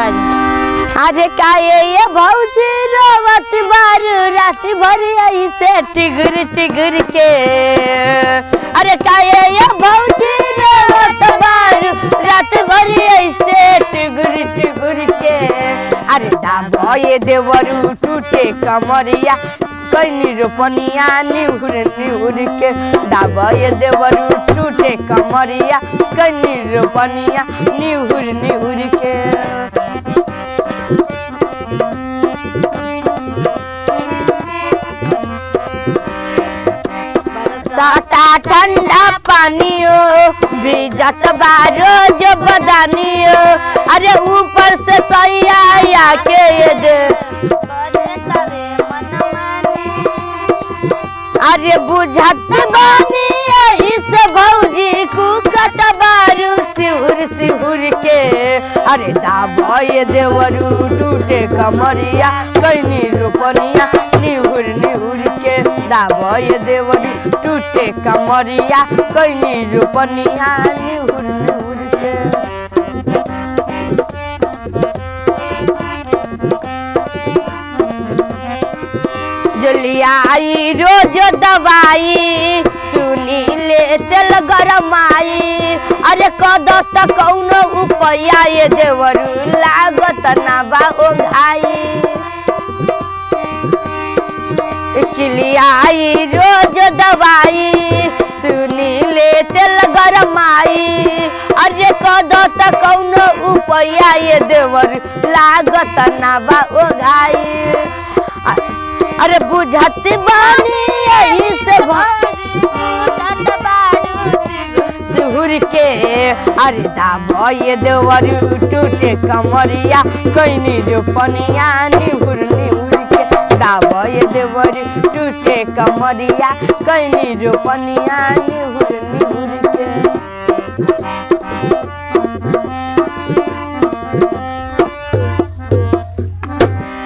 अरे काये ये भौजी रोवत बारू रात भर ऐसे टिगर टिगर के। अरे काये ये भौजी रोवत बारू रात भर ऐसे टिगर टिगर के। अरे दाबो ये देवरू टूटे कमरिया कहीं रोपनिया निहुर निहुर के। दाबो ये देवरू टूटे कमरिया कहीं रोपनिया निहुर निहुर के। साता ठंडा पानियो भीजत बारो जो बदानियो। अरे ऊपर से सैया के ये दे अरे बुझत बानी इस भौजी कुकत बारू सिहुर सिहुर के। अरे दाबो ये देवरू टूटे कमरिया कहीं रोपनिया निहुर निहुर के। दाबो ये देवरू टूटे कमरिया कहीं रोपनिया निहुर निहुर के। जुलियाई रोज दवाई सुनी ले तेल गरमाई। अरे कदो तक कौनो उपाया ये देवरू लागत ना बा ओ घाई। चिलियाई रोज दवाई सुनी ले तेल गरमाई। अरे कदो तक कौनो उपाया ये देवरू लागत ना बा ओ घाई। अरे बुझत बानी यही से सिहुर के। अरे दाबो ये देवरू टूटे कमरिया कहीं रोपनिया निहुर निहुर के। दाबो ये देवरू टूटे कमरिया कहीं रोपनिया निहुर निहुर